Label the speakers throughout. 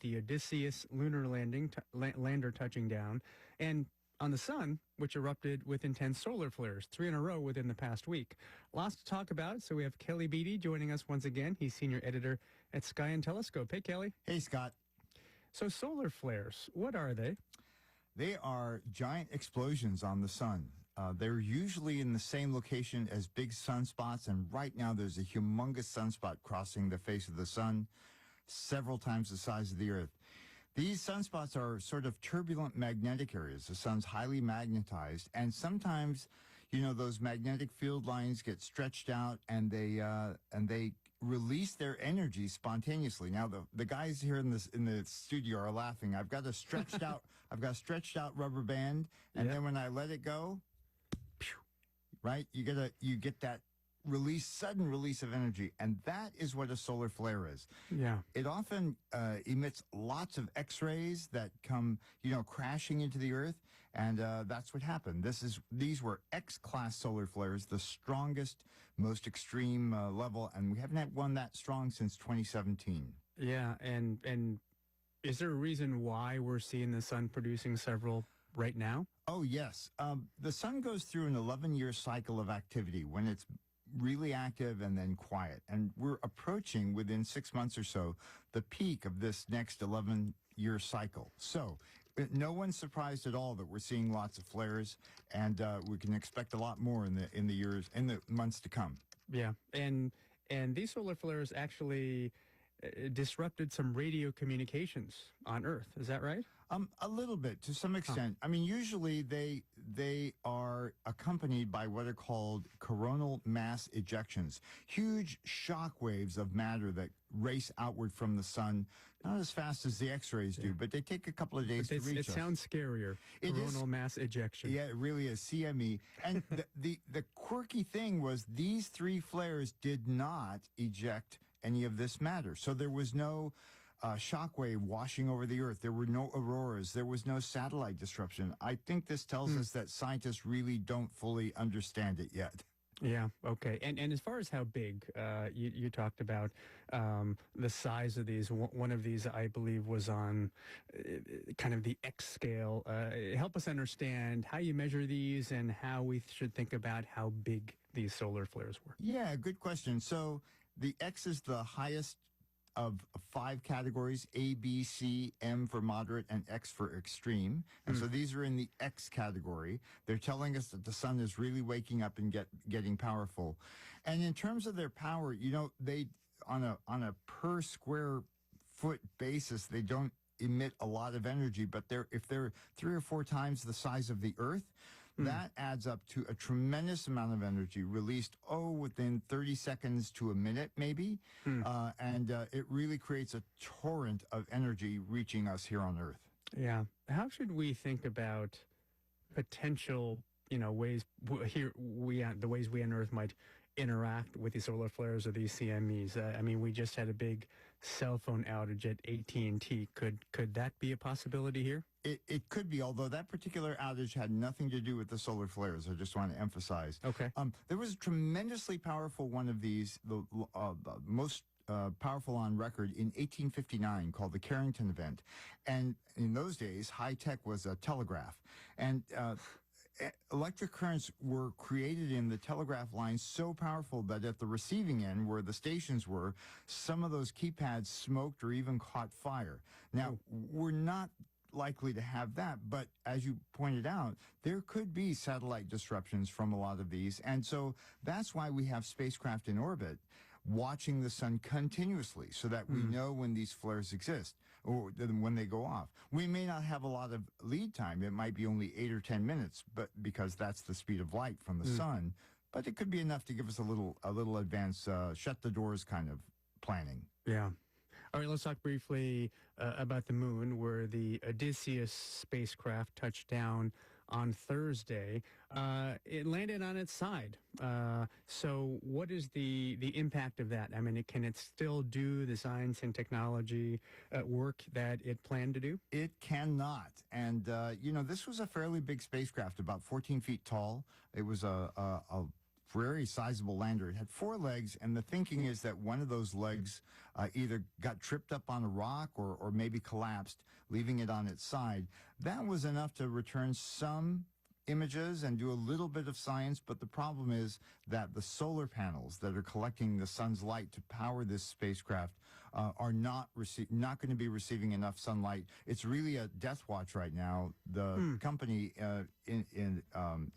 Speaker 1: the Odysseus lunar lander touching down, and on the sun, which erupted with intense solar flares, 3 in a row within the past week. Lots to talk about, so we have Kelly Beatty joining us once again. He's senior editor at Sky and Telescope. Hey, Kelly.
Speaker 2: Hey, Scott.
Speaker 1: So solar flares, what are they?
Speaker 2: They are giant explosions on the sun. They're usually in the same location as big sunspots, and right now there's a humongous sunspot crossing the face of the sun, several times the size of the Earth. These sunspots are sort of turbulent magnetic areas. The sun's highly magnetized, and sometimes, those magnetic field lines get stretched out, and they release their energy spontaneously. Now, the guys here in the studio are laughing. I've got a stretched out rubber band, and then when I let it go, right, you get that sudden release of energy, and that is what a solar flare is.
Speaker 1: Yeah.
Speaker 2: It often emits lots of X-rays that come, crashing into the Earth, and that's what happened. These were X-class solar flares, the strongest, most extreme level, and we haven't had one that strong since 2017.
Speaker 1: Yeah, and is there a reason why we're seeing the sun producing several right now?
Speaker 2: Oh, yes. The sun goes through an 11-year cycle of activity when it's really active and then quiet. And we're approaching, within 6 months or so, the peak of this next 11-year cycle. So no one's surprised at all that we're seeing lots of flares, and we can expect a lot more in the months to come.
Speaker 1: Yeah, and these solar flares actually disrupted some radio communications on Earth. Is that right?
Speaker 2: A little bit, to some extent. I mean, usually they are accompanied by what are called coronal mass ejections, huge shock waves of matter that race outward from the sun, not as fast as the X-rays do, but they take a couple of days to reach us.
Speaker 1: It sounds scarier. Coronal mass ejection.
Speaker 2: Yeah, it really is, CME. And the quirky thing was these 3 flares did not eject any of this matter. So there was no shockwave washing over the Earth. There were no auroras. There was no satellite disruption. I think this tells us that scientists really don't fully understand it yet.
Speaker 1: Yeah, okay. And as far as how big, you talked about the size of these. One of these, I believe, was on kind of the X scale. Help us understand how you measure these and how we should think about how big these solar flares were.
Speaker 2: Yeah, good question. So the X is the highest of 5 categories: A, B, C, M for moderate, and X for extreme. And so these are in the X category. They're telling us that the sun is really waking up and getting powerful. And in terms of their power, they on a per square foot basis, they don't emit a lot of energy, but if they're 3 or 4 times the size of the Earth, that adds up to a tremendous amount of energy released, within 30 seconds to a minute, maybe. And it really creates a torrent of energy reaching us here on Earth.
Speaker 1: Yeah. How should we think about potential, ways the ways we on Earth might interact with these solar flares or these CMEs? I mean, we just had a big cell phone outage at AT&T. Could that be a possibility here?
Speaker 2: It could be, although that particular outage had nothing to do with the solar flares. I just want to emphasize.
Speaker 1: Okay.
Speaker 2: There was a tremendously powerful one of these, the most powerful on record in 1859, called the Carrington event. And in those days, high tech was a telegraph. And electric currents were created in the telegraph lines so powerful that at the receiving end, where the stations were, some of those keypads smoked or even caught fire. Now, we're not likely to have that, but as you pointed out, there could be satellite disruptions from a lot of these, and so that's why we have spacecraft in orbit watching the sun continuously, so that we know when these flares exist or when they go off. We may not have a lot of lead time. It might be only 8 or 10 minutes, but because that's the speed of light from the sun, but it could be enough to give us a little advance, shut the doors kind of planning.
Speaker 1: Yeah. All right, let's talk briefly about the moon, where the Odysseus spacecraft touched down on Thursday. It landed on its side. So what is the impact of that? I mean, can it still do the science and technology work that it planned to do?
Speaker 2: It cannot. And, this was a fairly big spacecraft, about 14 feet tall. It was a very sizable lander. It had 4 legs, and the thinking is that one of those legs either got tripped up on a rock or maybe collapsed, leaving it on its side. That was enough to return some images and do a little bit of science, but the problem is that the solar panels that are collecting the sun's light to power this spacecraft are not going to be receiving enough sunlight. It's really a death watch right now. The company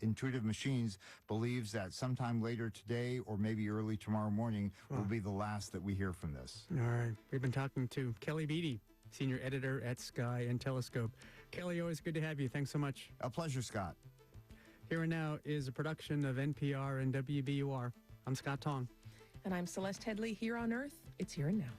Speaker 2: Intuitive Machines believes that sometime later today or maybe early tomorrow morning will be the last that we hear from this.
Speaker 1: All right. We've been talking to Kelly Beatty, senior editor at Sky and Telescope. Kelly, always good to have you. Thanks so much.
Speaker 2: A pleasure, Scott.
Speaker 1: Here and Now is a production of NPR and WBUR. I'm Scott Tong.
Speaker 3: And I'm Celeste Headley. Here on Earth, it's Here and Now.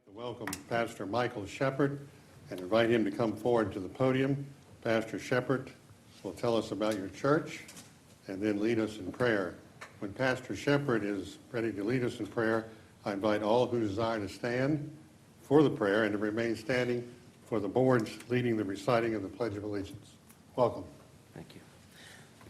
Speaker 4: To welcome Pastor Michael Shepard and invite him to come forward to the podium. Pastor Shepard will tell us about your church and then lead us in prayer. When Pastor Shepard is ready to lead us in prayer, I invite all who desire to stand for the prayer and to remain standing for the boards leading the reciting of the Pledge of Allegiance. Welcome.
Speaker 5: Thank you.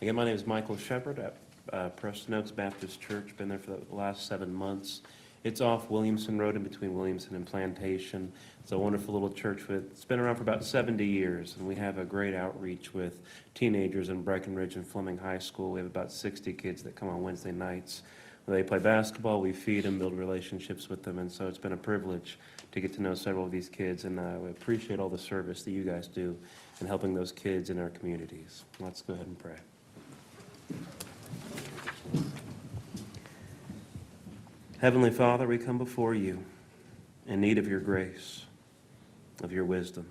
Speaker 5: Again, my name is Michael Shepard at Preston Oaks Baptist Church. Been there for the last 7 months. It's off Williamson Road in between Williamson and Plantation. It's a wonderful little church. It's been around for about 70 years, and we have a great outreach with teenagers in Breckenridge and Fleming High School. We have about 60 kids that come on Wednesday nights. They play basketball, we feed them, build relationships with them, and so it's been a privilege to get to know several of these kids, and we appreciate all the service that you guys do in helping those kids in our communities. Let's go ahead and pray. Heavenly Father, we come before you in need of your grace, of your wisdom.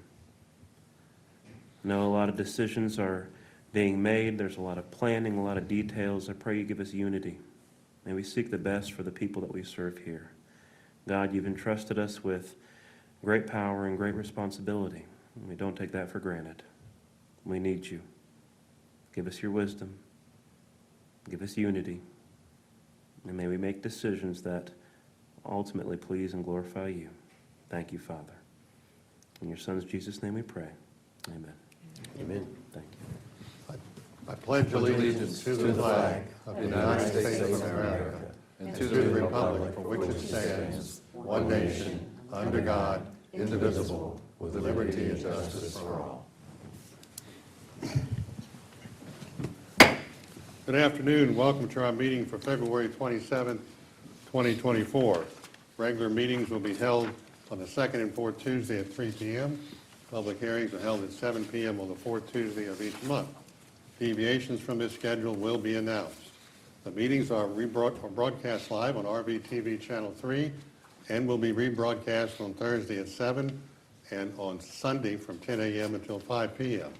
Speaker 5: I know a lot of decisions are being made. There's a lot of planning, a lot of details. I pray you give us unity. May we seek the best for the people that we serve here. God, you've entrusted us with great power and great responsibility, and we don't take that for granted. We need you. Give us your wisdom. Give us unity. And may we make decisions that ultimately please and glorify you. Thank you, Father. In your Son's Jesus' name we pray. Amen.
Speaker 6: Amen.
Speaker 5: Thank you.
Speaker 4: I pledge allegiance to the flag of the United States of America and to the republic for which it stands, one nation, under God, indivisible, with liberty and justice for all. Good afternoon. Welcome to our meeting for February 27, 2024. Regular meetings will be held on the second and fourth Tuesday at 3 p.m. Public hearings are held at 7 p.m. on the fourth Tuesday of each month. Deviations from this schedule will be announced. The meetings are broadcast live on RVTV Channel 3 and will be rebroadcast on Thursday at 7 and on Sunday from 10 a.m. until 5 p.m.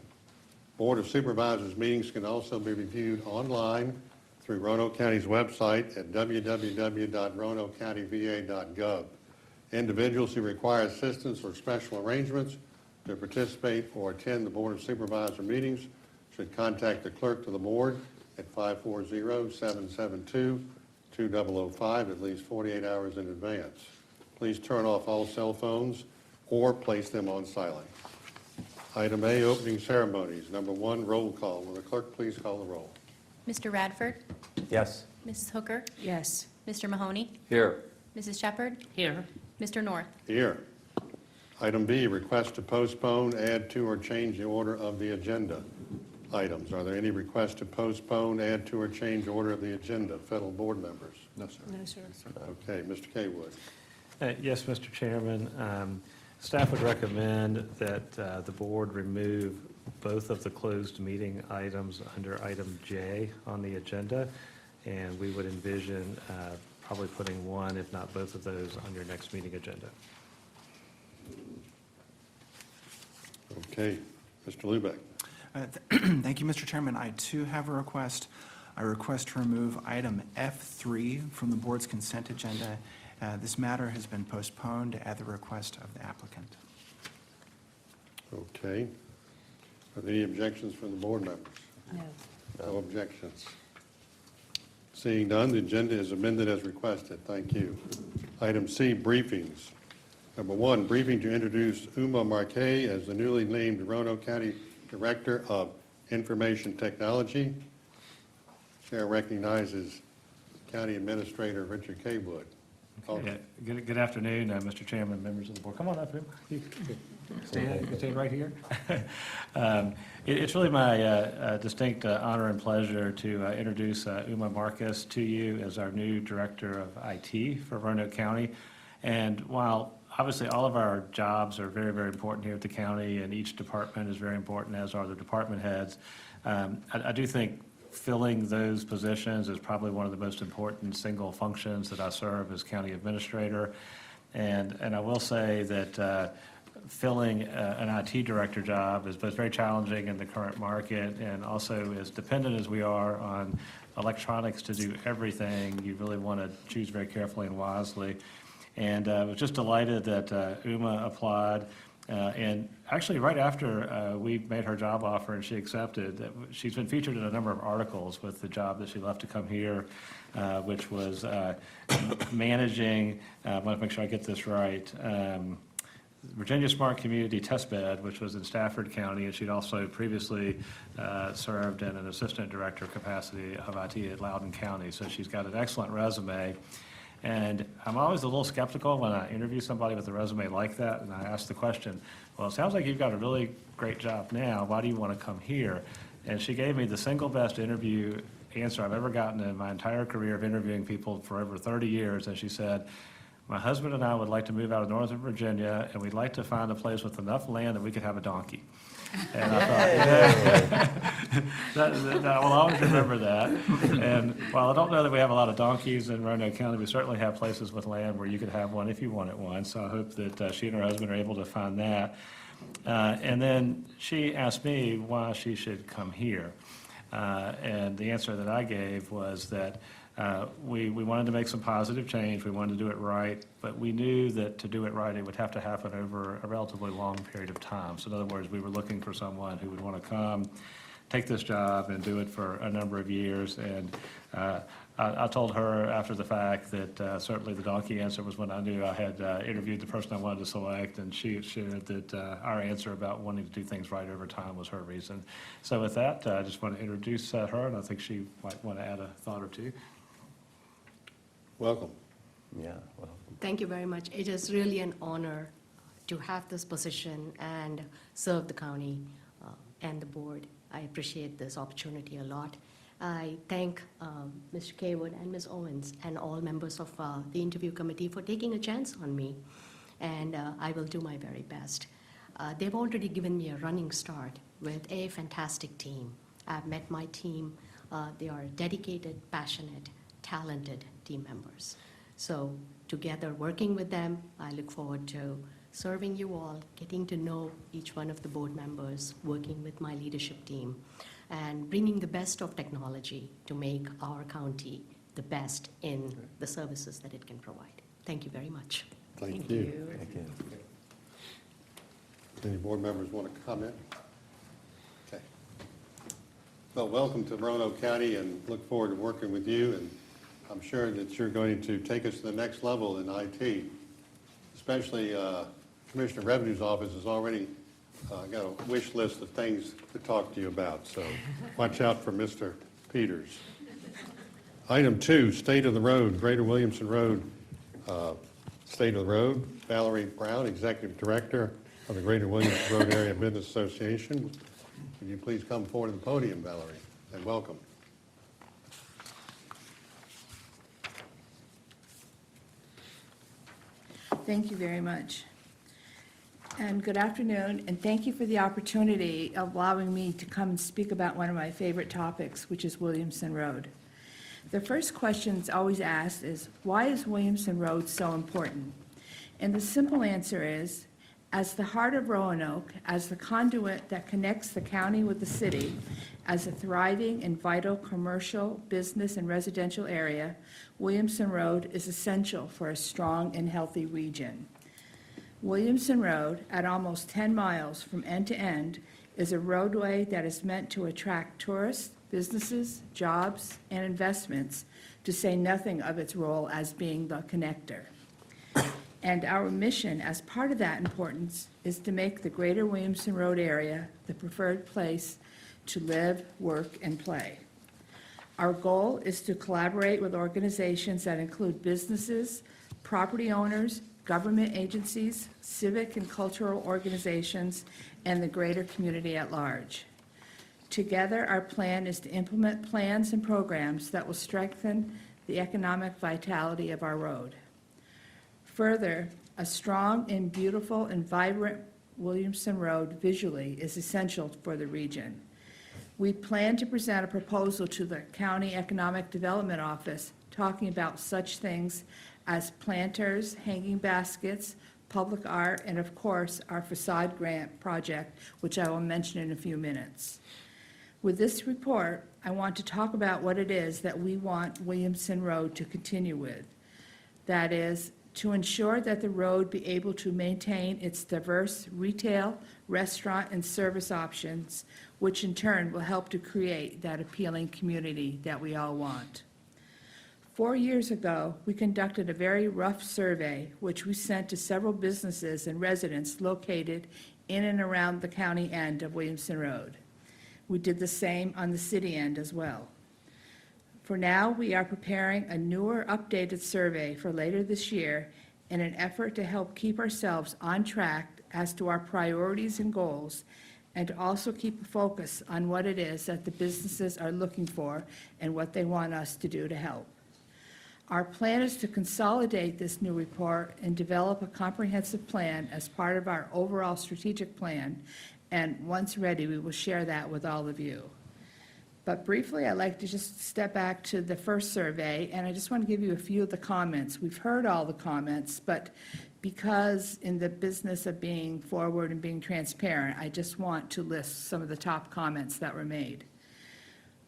Speaker 4: Board of Supervisors meetings can also be reviewed online through Roanoke County's website at www.roanokecountyva.gov. Individuals who require assistance or special arrangements to participate or attend the Board of Supervisor meetings should contact the clerk to the board at 540-772-2005 at least 48 hours in advance. Please turn off all cell phones or place them on silent. Item A, opening ceremonies. Number 1, roll call. Will the clerk please call the roll?
Speaker 6: Mr. Radford?
Speaker 7: Yes.
Speaker 6: Mrs. Hooker?
Speaker 3: Yes.
Speaker 6: Mr. Mahoney?
Speaker 7: Here.
Speaker 6: Mrs. Shepherd?
Speaker 3: Here.
Speaker 6: Mr. North?
Speaker 4: Here. Item B, request to postpone, add to, or change the order of the agenda items. Are there any requests to postpone, add to, or change order of the agenda? Federal board members?
Speaker 2: No, sir.
Speaker 3: No, sir.
Speaker 4: Okay, Mr. Kaywood.
Speaker 5: Yes, Mr. Chairman. Staff would recommend that the board remove both of the closed meeting items under item J on the agenda, and we would envision probably putting one, if not both of those, on your next meeting agenda.
Speaker 4: Okay, Mr. Lubeck.
Speaker 8: Thank you, Mr. Chairman. I too have a request. I request to remove item F3 from the board's consent agenda. This matter has been postponed at the request of the applicant.
Speaker 4: Okay. Are there any objections from the board members?
Speaker 3: No.
Speaker 4: No objections. Seeing none, the agenda is amended as requested. Thank you. Item C, briefings. Number 1, briefing to introduce Uma Marquez as the newly named Roanoke County Director of Information Technology. Chair recognizes County Administrator Richard Kaywood.
Speaker 9: Yeah, good afternoon, Mr. Chairman, members of the board. Come on up, Uma. You stay right here. It's really my distinct honor and pleasure to introduce Uma Marquez to you as our new Director of IT for Roanoke County. And while obviously all of our jobs are very, very important here at the county, and each department is very important, as are the department heads, I do think filling those positions is probably one of the most important single functions that I serve as county administrator. And I will say that filling an IT director job is both very challenging in the current market, and also as dependent as we are on electronics to do everything, you really want to choose very carefully and wisely. And I was just delighted that Uma applied. And actually, right after we made her job offer and she accepted, she's been featured in a number of articles with the job that she left to come here, which was managing, I want to make sure I get this right, Virginia Smart Community Testbed, which was in Stafford County, and she'd also previously served in an assistant director capacity of IT at Loudoun County. So she's got an excellent resume. And I'm always a little skeptical when I interview somebody with a resume like that, and I ask the question, well, it sounds like you've got a really great job now. Why do you want to come here? And she gave me the single best interview answer I've ever gotten in my entire career of interviewing people for over 30 years. And she said, my husband and I would like to move out of Northern Virginia, and we'd like to find a place with enough land that we could have a donkey. And I thought, I will always remember that. And while I don't know that we have a lot of donkeys in Roanoke County, we certainly have places with land where you could have one if you wanted one. So I hope that she and her husband are able to find that. And then she asked me why she should come here. And the answer that I gave was that we wanted to make some positive change. We wanted to do it right, but we knew that to do it right, it would have to happen over a relatively long period of time. So in other words, we were looking for someone who would want to come, take this job, and do it for a number of years. And I told her after the fact that certainly the donkey answer was when I knew I had interviewed the person I wanted to select, and she shared that our answer about wanting to do things right over time was her reason. So with that, I just want to introduce her, and I think she might want to add a thought or two.
Speaker 4: Welcome.
Speaker 7: Yeah, well,
Speaker 10: Thank you very much. It is really an honor to have this position and serve the county and the board. I appreciate this opportunity a lot. I thank Mr. Kaywood and Ms. Owens and all members of the interview committee for taking a chance on me, and I will do my very best. they've already given me a running start with a fantastic team. I've met my team. They are dedicated, passionate, talented team members. So together, working with them, I look forward to serving you all, getting to know each one of the board members, working with my leadership team, and bringing the best of technology to make our county the best in the services that it can provide. Thank you very much.
Speaker 4: Thank you.
Speaker 7: Thank you.
Speaker 4: Any board members want to comment? Okay. Well, welcome to Roanoke County, and look forward to working with you, and I'm sure that you're going to take us to the next level in IT, especially Commissioner Revenue's office has already got a wish list of things to talk to you about, so watch out for Mr. Peters. Item 2, State of the Road, Greater Williamson Road, State of the Road. Valerie Brown, Executive Director of the Greater Williamson Road Area Business Association. Would you please come forward to the podium, Valerie, and welcome.
Speaker 11: Thank you very much. And good afternoon, and thank you for the opportunity of allowing me to come and speak about one of my favorite topics, which is Williamson Road. The first question that's always asked is, why is Williamson Road so important? And the simple answer is, as the heart of Roanoke, as the conduit that connects the county with the city, as a thriving and vital commercial, business, and residential area, Williamson Road is essential for a strong and healthy region. Williamson Road, at almost 10 miles from end to end, is a roadway that is meant to attract tourists, businesses, jobs, and investments, to say nothing of its role as being the connector. And our mission, as part of that importance, is to make the Greater Williamson Road area the preferred place to live, work, and play. Our goal is to collaborate with organizations that include businesses, property owners, government agencies, civic and cultural organizations, and the greater community at large. Together, our plan is to implement plans and programs that will strengthen the economic vitality of our road. Further, a strong and beautiful and vibrant Williamson Road visually is essential for the region. We plan to present a proposal to the County Economic Development Office talking about such things as planters, hanging baskets, public art, and of course, our facade grant project, which I will mention in a few minutes. With this report, I want to talk about what it is that we want Williamson Road to continue with. That is, to ensure that the road be able to maintain its diverse retail, restaurant, and service options, which in turn will help to create that appealing community that we all want. 4 years ago, we conducted a very rough survey, which we sent to several businesses and residents located in and around the county end of Williamson Road. We did the same on the city end as well. For now, we are preparing a newer, updated survey for later this year in an effort to help keep ourselves on track as to our priorities and goals, and to also keep a focus on what it is that the businesses are looking for and what they want us to do to help. Our plan is to consolidate this new report and develop a comprehensive plan as part of our overall strategic plan, and once ready, we will share that with all of you. But briefly, I'd like to just step back to the first survey, and I just want to give you a few of the comments. We've heard all the comments, but because in the business of being forward and being transparent, I just want to list some of the top comments that were made.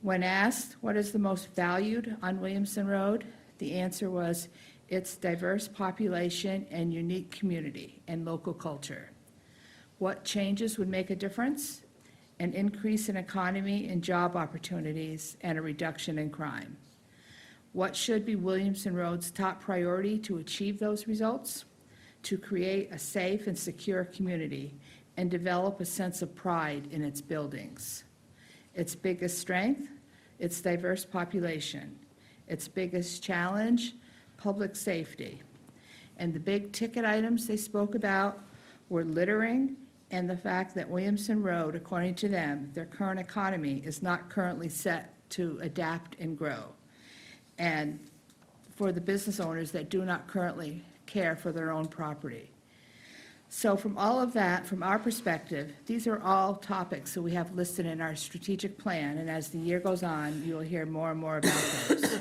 Speaker 11: When asked what is the most valued on Williamson Road, the answer was its diverse population and unique community and local culture. What changes would make a difference? An increase in economy and job opportunities and a reduction in crime. What should be Williamson Road's top priority to achieve those results? To create a safe and secure community and develop a sense of pride in its buildings. Its biggest strength? Its diverse population. Its biggest challenge? Public safety. And the big ticket items they spoke about were littering and the fact that Williamson Road, according to them, their current economy is not currently set to adapt and grow. And for the business owners that do not currently care for their own property. So from all of that, from our perspective, these are all topics that we have listed in our strategic plan, and as the year goes on, you will hear more and more about those.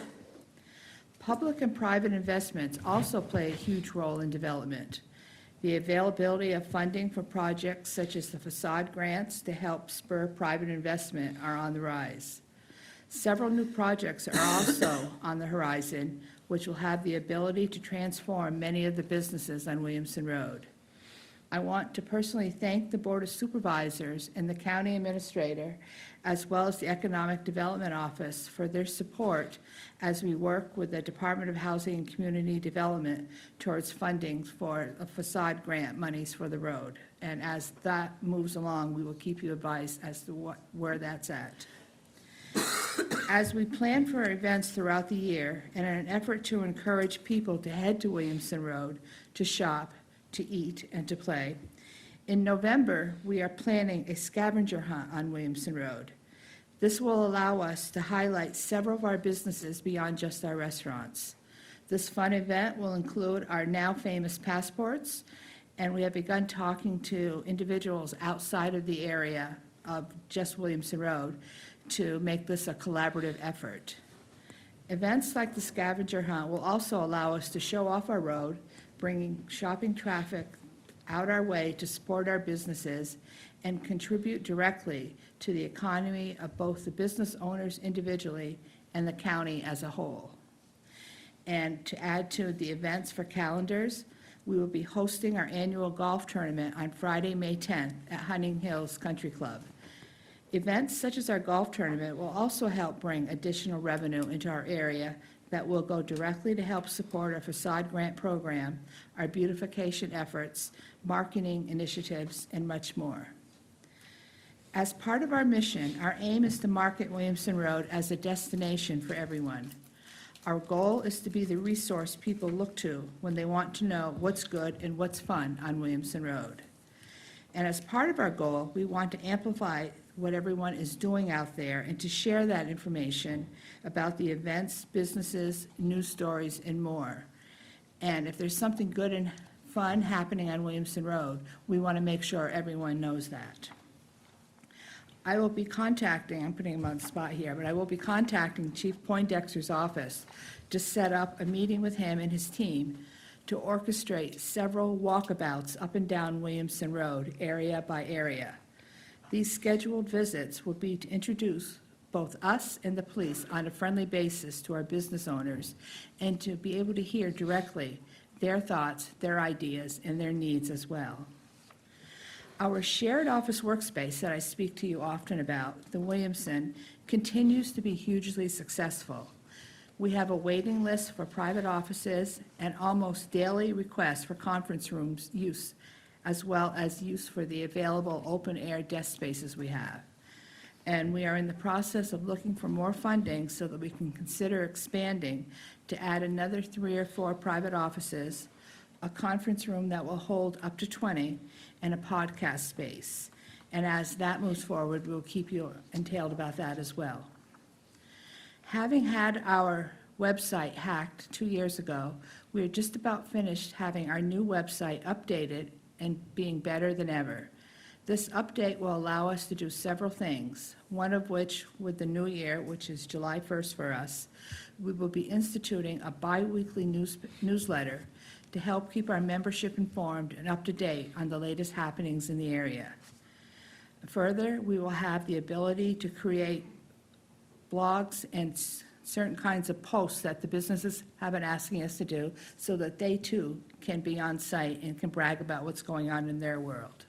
Speaker 11: Public and private investments also play a huge role in development. The availability of funding for projects such as the facade grants to help spur private investment are on the rise. Several new projects are also on the horizon, which will have the ability to transform many of the businesses on Williamson Road. I want to personally thank the Board of Supervisors and the County Administrator, as well as the Economic Development Office, for their support as we work with the Department of Housing and Community Development towards funding for a facade grant monies for the road. And as that moves along, we will keep you advised as to where that's at. As we plan for events throughout the year, and in an effort to encourage people to head to Williamson Road to shop, to eat, and to play, in November, we are planning a scavenger hunt on Williamson Road. This will allow us to highlight several of our businesses beyond just our restaurants. This fun event will include our now famous passports, and we have begun talking to individuals outside of the area of just Williamson Road to make this a collaborative effort. Events like the scavenger hunt will also allow us to show off our road, bringing shopping traffic out our way to support our businesses and contribute directly to the economy of both the business owners individually and the county as a whole. And to add to the events for calendars, we will be hosting our annual golf tournament on Friday, May 10th at Hunting Hills Country Club. Events such as our golf tournament will also help bring additional revenue into our area that will go directly to help support our facade grant program, our beautification efforts, marketing initiatives, and much more. As part of our mission, our aim is to market Williamson Road as a destination for everyone. Our goal is to be the resource people look to when they want to know what's good and what's fun on Williamson Road. And as part of our goal, we want to amplify what everyone is doing out there and to share that information about the events, businesses, news stories, and more. And if there's something good and fun happening on Williamson Road, we want to make sure everyone knows that. I will be contacting, I'm putting him on the spot here, but I will be contacting Chief Poindexter's office to set up a meeting with him and his team to orchestrate several walkabouts up and down Williamson Road, area by area. These scheduled visits will be to introduce both us and the police on a friendly basis to our business owners and to be able to hear directly their thoughts, their ideas, and their needs as well. Our shared office workspace that I speak to you often about, the Williamson, continues to be hugely successful. We have a waiting list for private offices and almost daily requests for conference rooms use, as well as use for the available open-air desk spaces we have. And we are in the process of looking for more funding so that we can consider expanding to add another 3 or 4 private offices, a conference room that will hold up to 20, and a podcast space. And as that moves forward, we'll keep you entailed about that as well. Having had our website hacked 2 years ago, we are just about finished having our new website updated and being better than ever. This update will allow us to do several things, one of which, with the new year, which is July 1st for us, we will be instituting a bi-weekly newsletter to help keep our membership informed and up to date on the latest happenings in the area. Further, we will have the ability to create blogs and certain kinds of posts that the businesses have been asking us to do so that they too can be on site and can brag about what's going on in their world.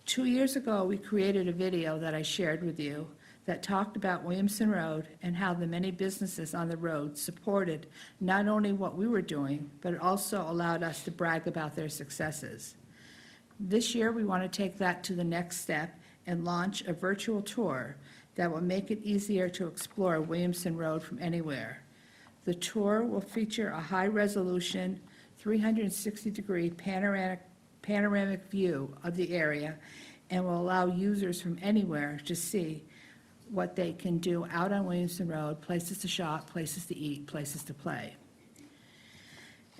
Speaker 11: 2 years ago, we created a video that I shared with you that talked about Williamson Road and how the many businesses on the road supported not only what we were doing, but it also allowed us to brag about their successes. This year, we want to take that to the next step and launch a virtual tour that will make it easier to explore Williamson Road from anywhere. The tour will feature a high-resolution, 360-degree panoramic view of the area and will allow users from anywhere to see what they can do out on Williamson Road, places to shop, places to eat, places to play.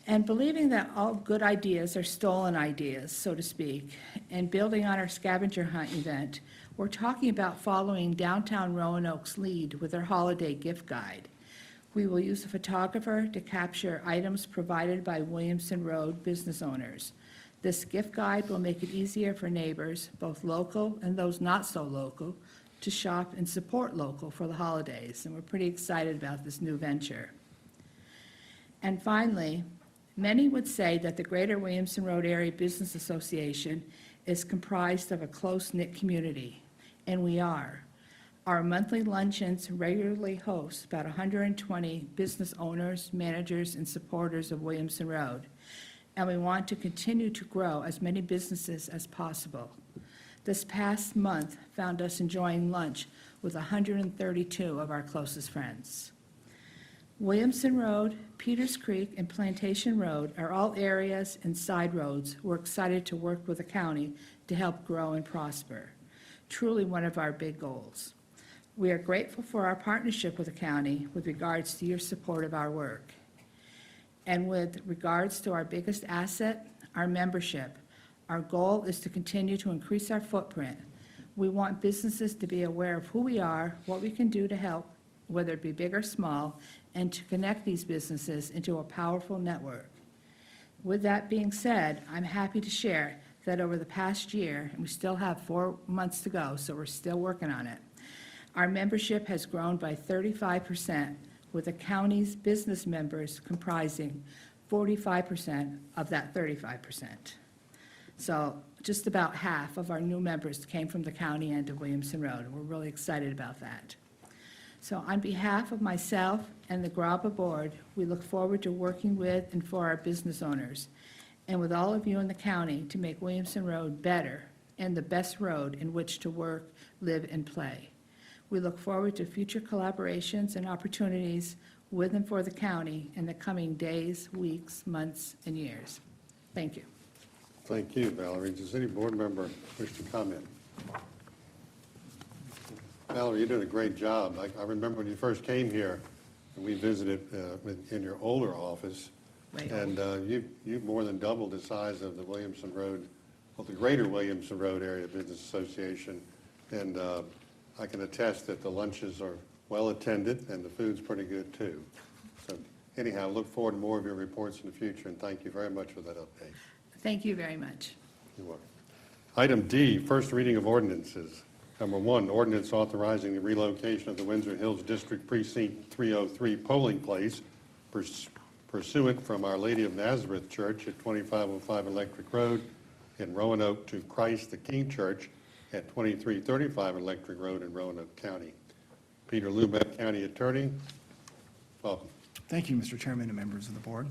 Speaker 11: And believing that all good ideas are stolen ideas, so to speak, and building on our scavenger hunt event, we're talking about following downtown Roanoke's lead with our holiday gift guide. We will use a photographer to capture items provided by Williamson Road business owners. This gift guide will make it easier for neighbors, both local and those not so local, to shop and support local for the holidays, and we're pretty excited about this new venture. And finally, many would say that the Greater Williamson Road Area Business Association is comprised of a close-knit community, and we are. Our monthly luncheons regularly host about 120 business owners, managers, and supporters of Williamson Road, and we want to continue to grow as many businesses as possible. This past month found us enjoying lunch with 132 of our closest friends. Williamson Road, Peters Creek, and Plantation Road are all areas and side roads we're excited to work with the county to help grow and prosper. Truly one of our big goals. We are grateful for our partnership with the county with regards to your support of our work. And with regards to our biggest asset, our membership, our goal is to continue to increase our footprint. We want businesses to be aware of who we are, what we can do to help, whether it be big or small, and to connect these businesses into a powerful network. With that being said, I'm happy to share that over the past year, and we still have 4 months to go, so we're still working on it, our membership has grown by 35%, with the county's business members comprising 45% of that 35%. So just about half of our new members came from the county and of Williamson Road, and we're really excited about that. So on behalf of myself and the GRABA board, we look forward to working with and for our business owners, and with all of you in the county to make Williamson Road better and the best road in which to work, live, and play. We look forward to future collaborations and opportunities with and for the county in the coming days, weeks, months, and years. Thank you.
Speaker 4: Thank you, Valerie. Does any board member wish to comment? Valerie, you did a great job. I remember when you first came here, and we visited in your older office, and you've more than doubled the size of the Williamson Road, well, the Greater Williamson Road Area Business Association, and I can attest that the lunches are well attended and the food's pretty good too. So anyhow, look forward to more of your reports in the future, and thank you very much for that update.
Speaker 11: Thank you very much.
Speaker 4: You're welcome. Item D, first reading of ordinances. Number 1, ordinance authorizing the relocation of the Windsor Hills District Precinct 303 polling place pursuant from Our Lady of Nazareth Church at 2505 Electric Road in Roanoke to Christ the King Church at 2335 Electric Road in Roanoke County. Peter Lubeck, County Attorney, welcome.
Speaker 8: Thank you, Mr. Chairman and members of the board.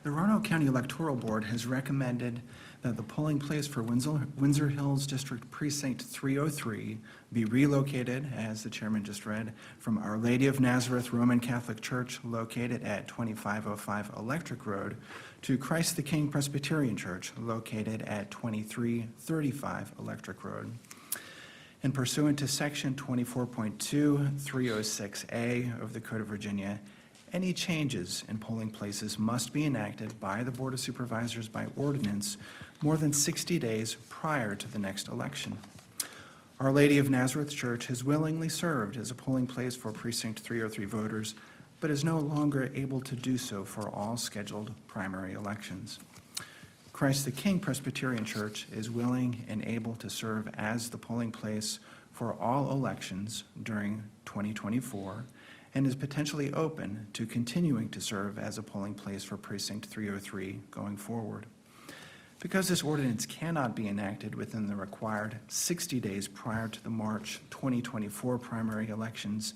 Speaker 8: The Roanoke County Electoral Board has recommended that the polling place for Windsor Hills District Precinct 303 be relocated, as the chairman just read, from Our Lady of Nazareth Roman Catholic Church located at 2505 Electric Road to Christ the King Presbyterian Church located at 2335 Electric Road. And pursuant to Section 24.2-306A of the Code of Virginia, any changes in polling places must be enacted by the Board of Supervisors by ordinance more than 60 days prior to the next election. Our Lady of Nazareth Church has willingly served as a polling place for Precinct 303 voters, but is no longer able to do so for all scheduled primary elections. Christ the King Presbyterian Church is willing and able to serve as the polling place for all elections during 2024, and is potentially open to continuing to serve as a polling place for Precinct 303 going forward. Because this ordinance cannot be enacted within the required 60 days prior to the March 2024 primary elections,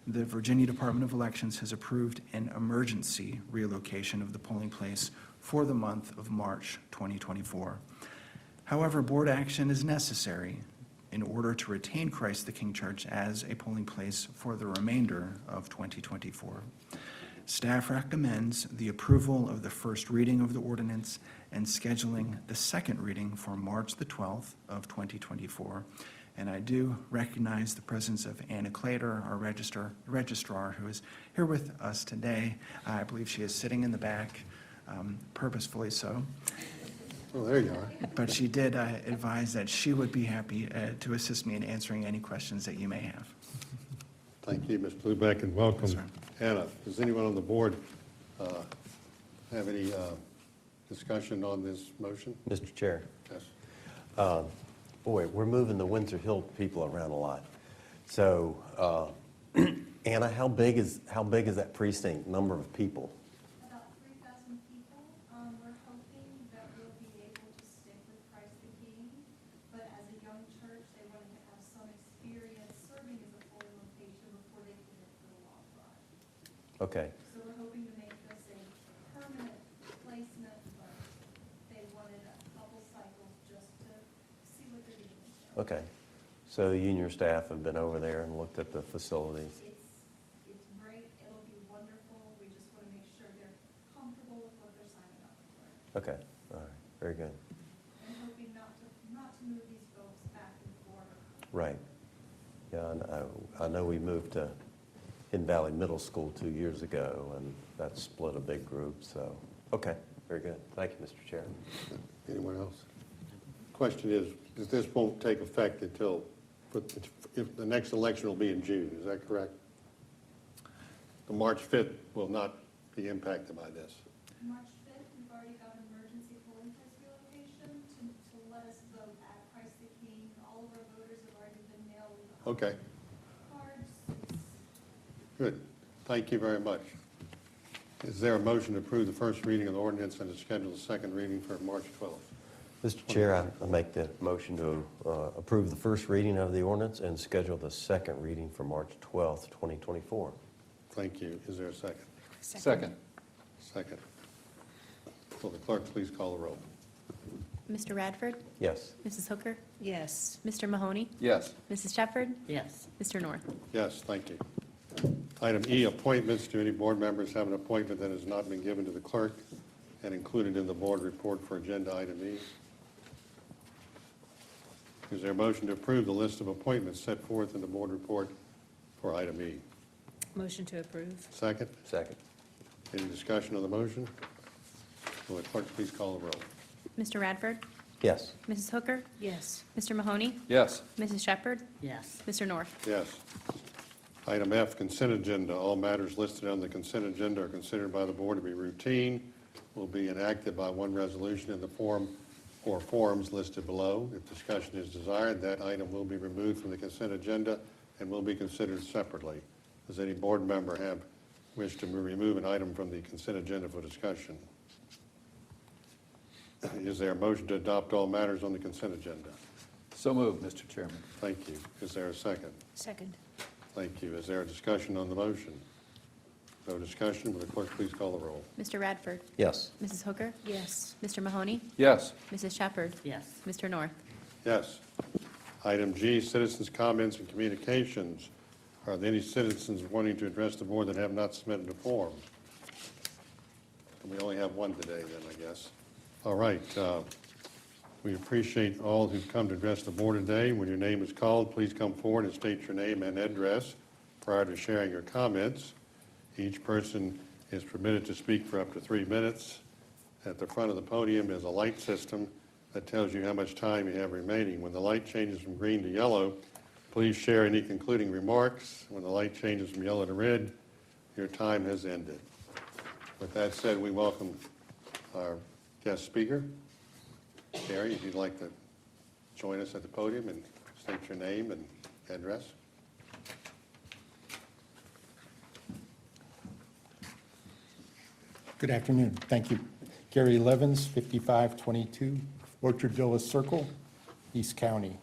Speaker 8: the Virginia Department of Elections has approved an emergency relocation of the polling place for the month of March 2024. However, board action is necessary in order to retain Christ the King Church as a polling place for the remainder of 2024. Staff recommends the approval of the first reading of the ordinance and scheduling the second reading for March the 12th of 2024. And I do recognize the presence of Anna Clater, our registrar, who is here with us today. I believe she is sitting in the back. purposefully so.
Speaker 4: Oh, there you are.
Speaker 8: But she did advise that she would be happy to assist me in answering any questions that you may have.
Speaker 4: Thank you, Ms. Bluebeck, and welcome.
Speaker 8: Yes, sir.
Speaker 4: Anna, does anyone on the board have any discussion on this motion?
Speaker 7: Mr. Chair,
Speaker 4: Yes.
Speaker 7: boy, we're moving the Windsor Hill people around a lot. So, Anna, how big is that precinct, number of people?
Speaker 12: About 3,000 people. We're hoping that we'll be able to stick with Christ the King, but as a young church, they wanted to have some experience serving as a polling location before they commit to the long run.
Speaker 7: Okay,
Speaker 12: So we're hoping to make this a permanent placement, but they wanted a couple cycles just to see what they're doing.
Speaker 7: okay. So you and your staff have been over there and looked at the facilities.
Speaker 12: It's great. It'll be wonderful. We just want to make sure they're comfortable with what they're signing up for.
Speaker 7: Okay, all right, very good.
Speaker 12: And hoping not to move these folks back and forth.
Speaker 7: Right. Yeah, I know we moved to Hidden Valley Middle School 2 years ago, and that split a big group, so, okay, very good. Thank you, Mr. Chair.
Speaker 4: Anyone else? Question is, this won't take effect until, if the next election will be in June, is that correct? The March 5th will not be impacted by this.
Speaker 12: March 5th, we've already got an emergency polling place relocation to let us vote at Christ the King. All of our voters have already been mailed
Speaker 4: Okay,
Speaker 12: cards.
Speaker 4: good. Thank you very much. Is there a motion to approve the first reading of the ordinance and to schedule the second reading for March 12th?
Speaker 7: Mr. Chair, I make the motion to approve the first reading of the ordinance and schedule the second reading for March 12th, 2024.
Speaker 4: Thank you. Is there a second?
Speaker 13: Second.
Speaker 4: Second. Will the clerk please call the roll?
Speaker 6: Mr. Radford?
Speaker 7: Yes.
Speaker 6: Mrs. Hooker?
Speaker 3: Yes.
Speaker 6: Mr. Mahoney?
Speaker 13: Yes.
Speaker 6: Mrs. Shepherd?
Speaker 3: Yes.
Speaker 6: Mr. North?
Speaker 4: Yes, thank you. Item E, appointments. Do any board members have an appointment that has not been given to the clerk and included in the board report for agenda item E? Is there a motion to approve the list of appointments set forth in the board report for item E?
Speaker 3: Motion to approve.
Speaker 4: Second?
Speaker 7: Second.
Speaker 4: Any discussion on the motion? Will the clerk please call the roll?
Speaker 6: Mr. Radford?
Speaker 7: Yes.
Speaker 6: Mrs. Hooker?
Speaker 3: Yes.
Speaker 6: Mr. Mahoney?
Speaker 13: Yes.
Speaker 6: Mrs. Shepherd?
Speaker 3: Yes.
Speaker 6: Mr. North?
Speaker 4: Yes. Item F, consent agenda. All matters listed on the consent agenda are considered by the board to be routine, will be enacted by one resolution in the form or forms listed below. If discussion is desired, that item will be removed from the consent agenda and will be considered separately. Does any board member have wish to remove an item from the consent agenda for discussion? Is there a motion to adopt all matters on the consent agenda?
Speaker 13: So moved, Mr. Chairman.
Speaker 4: Thank you. Is there a second?
Speaker 3: Second.
Speaker 4: Thank you. Is there a discussion on the motion? No discussion. Will the clerk please call the roll?
Speaker 6: Mr. Radford?
Speaker 7: Yes.
Speaker 6: Mrs. Hooker?
Speaker 3: Yes.
Speaker 6: Mr. Mahoney?
Speaker 13: Yes.
Speaker 6: Mrs. Shepherd?
Speaker 3: Yes.
Speaker 6: Mr. North?
Speaker 4: Yes. Item G, citizens' comments and communications. Are there any citizens wanting to address the board that have not submitted a form? We only have one today then, I guess. All right. We appreciate all who've come to address the board today. When your name is called, please come forward and state your name and address prior to sharing your comments. Each person is permitted to speak for up to 3 minutes. At the front of the podium is a light system that tells you how much time you have remaining. When the light changes from green to yellow, please share any concluding remarks. When the light changes from yellow to red, your time has ended. With that said, we welcome our guest speaker. Gary, if you'd like to join us at the podium and state your name and address.
Speaker 14: Good afternoon. Thank you. Gary Levins, 5522 Orchard Villas Circle, East County.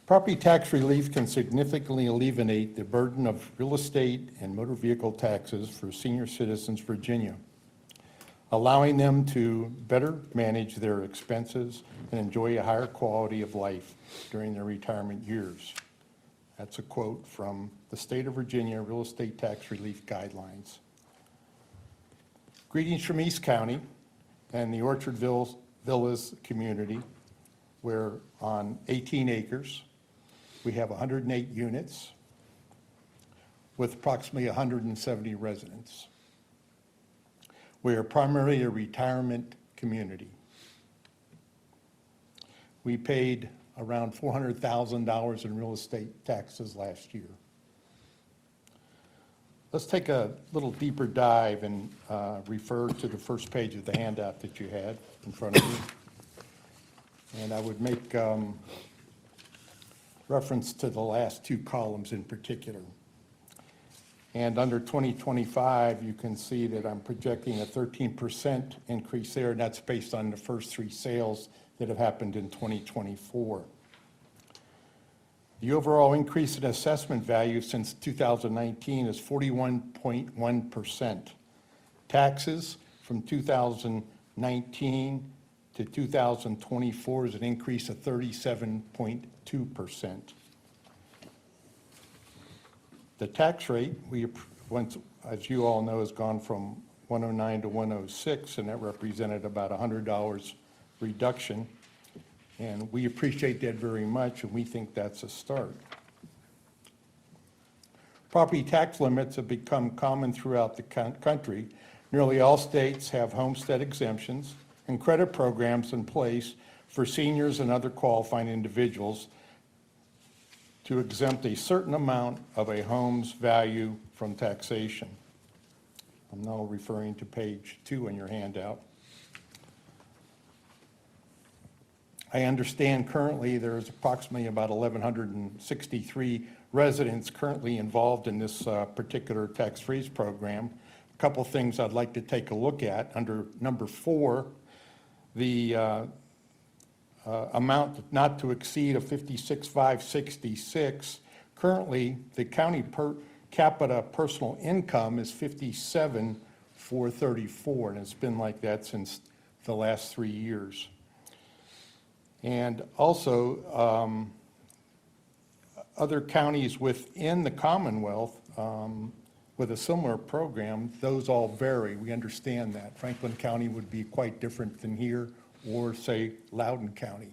Speaker 14: Property tax relief can significantly alleviate the burden of real estate and motor vehicle taxes for senior citizens Virginia, allowing them to better manage their expenses and enjoy a higher quality of life during their retirement years. That's a quote from the State of Virginia Real Estate Tax Relief Guidelines. Greetings from East County and the Orchard Villas community, where on 18 acres, we have 108 units with approximately 170 residents. We are primarily a retirement community. We paid around $400,000 in real estate taxes last year. Let's take a little deeper dive and refer to the first page of the handout that you had in front of you. And I would make reference to the last two columns in particular. And under 2025, you can see that I'm projecting a 13% increase there, and that's based on the first three sales that have happened in 2024. The overall increase in assessment value since 2019 is 41.1%. Taxes from 2019 to 2024 is an increase of 37.2%. The tax rate, as you all know, has gone from 109 to 106, and that represented about $100 reduction. And we appreciate that very much, and we think that's a start. Property tax limits have become common throughout the country. Nearly all states have homestead exemptions and credit programs in place for seniors and other qualifying individuals to exempt a certain amount of a home's value from taxation. I'm now referring to page 2 in your handout. I understand currently there's approximately about 1,163 residents currently involved in this particular tax freeze program. A couple things I'd like to take a look at. Under number 4, the amount not to exceed of $56,566. Currently, the county per capita personal income is $57,434, and it's been like that since the last 3 years. And also, other counties within the Commonwealth with a similar program, those all vary. We understand that. Franklin County would be quite different than here, or say Loudoun County.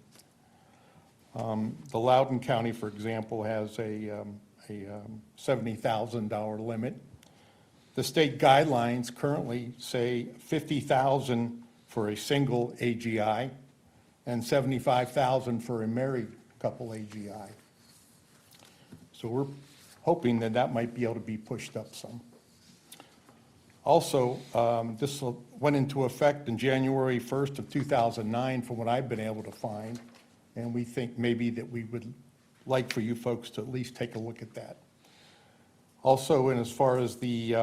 Speaker 14: The Loudoun County, for example, has a $70,000 limit. The state guidelines currently say $50,000 for a single AGI and $75,000 for a married couple AGI. So we're hoping that that might be able to be pushed up some. Also, this went into effect in January 1st of 2009 from what I've been able to find, and we think maybe that we would like for you folks to at least take a look at that. Also, and as far as the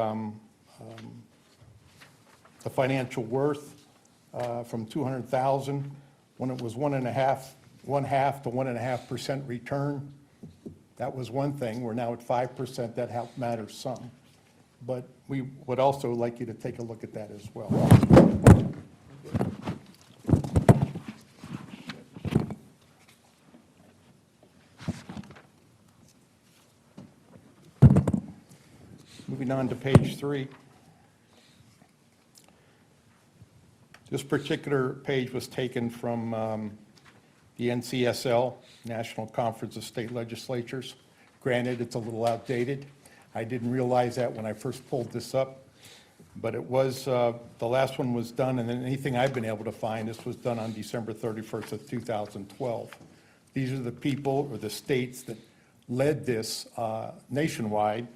Speaker 14: financial worth from $200,000, when it was 1.5 to 1.5% return, that was one thing. We're now at 5%. That matters some. But we would also like you to take a look at that as well. Moving on to page 3. This particular page was taken from the NCSL, National Conference of State Legislatures. Granted, it's a little outdated. I didn't realize that when I first pulled this up, but it was, the last one was done, and then anything I've been able to find, this was done on December 31st of 2012. These are the people or the states that led this nationwide.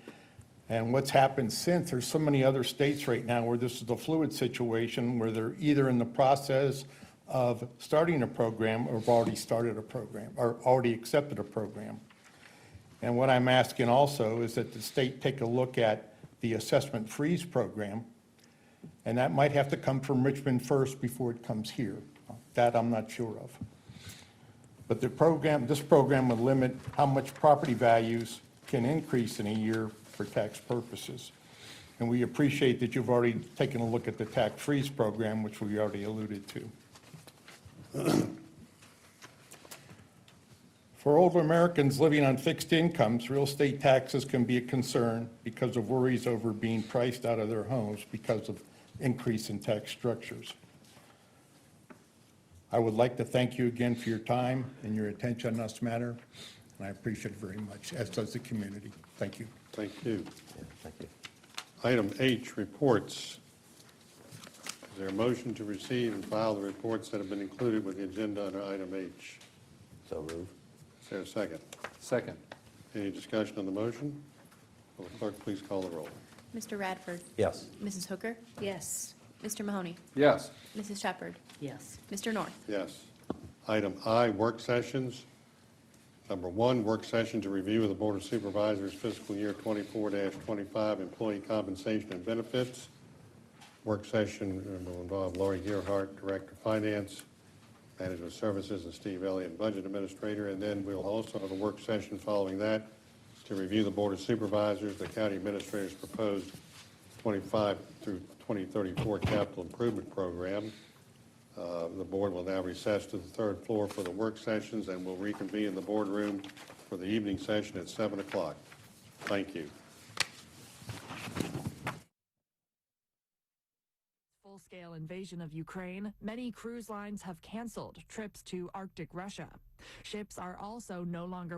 Speaker 14: And what's happened since, there's so many other states right now where this is a fluid situation where they're either in the process of starting a program or have already started a program or already accepted a program. And what I'm asking also is that the state take a look at the assessment freeze program, and that might have to come from Richmond first before it comes here. That I'm not sure of. But the program, this program would limit how much property values can increase in a year for tax purposes. And we appreciate that you've already taken a look at the tax freeze program, which we already alluded to. For older Americans living on fixed incomes, real estate taxes can be a concern because of worries over being priced out of their homes because of increase in tax structures. I would like to thank you again for your time and your attention on this matter, and I appreciate it very much, as does the community. Thank you.
Speaker 4: Thank you.
Speaker 7: Yeah, thank you.
Speaker 4: Item H, reports. Is there a motion to receive and file the reports that have been included with the agenda under item H?
Speaker 7: So move.
Speaker 4: Is there a second?
Speaker 13: Second.
Speaker 4: Any discussion on the motion? Will the clerk please call the roll?
Speaker 6: Mr. Radford,
Speaker 7: Yes.
Speaker 6: Mrs. Hooker,
Speaker 10: Yes.
Speaker 6: Mr. Mahoney,
Speaker 13: Yes.
Speaker 6: Mrs. Shepherd,
Speaker 10: Yes.
Speaker 6: Mr. North.
Speaker 4: Yes. Item I, work sessions. Number 1, work session to review of the Board of Supervisors fiscal year 24-25 employee compensation and benefits. Work session will involve Lori Gearhart, Director of Finance, Management Services, and Steve Elliott, Budget Administrator. And then we'll also have a work session following that to review the Board of Supervisors, the County Administrator's proposed 25 through 2034 capital improvement program. The board will now recess to the third floor for the work sessions, and will reconvene in the boardroom for the evening session at 7 o'clock. Thank you.
Speaker 15: Full-scale invasion of Ukraine, many cruise lines have canceled trips to Arctic Russia. Ships are also no longer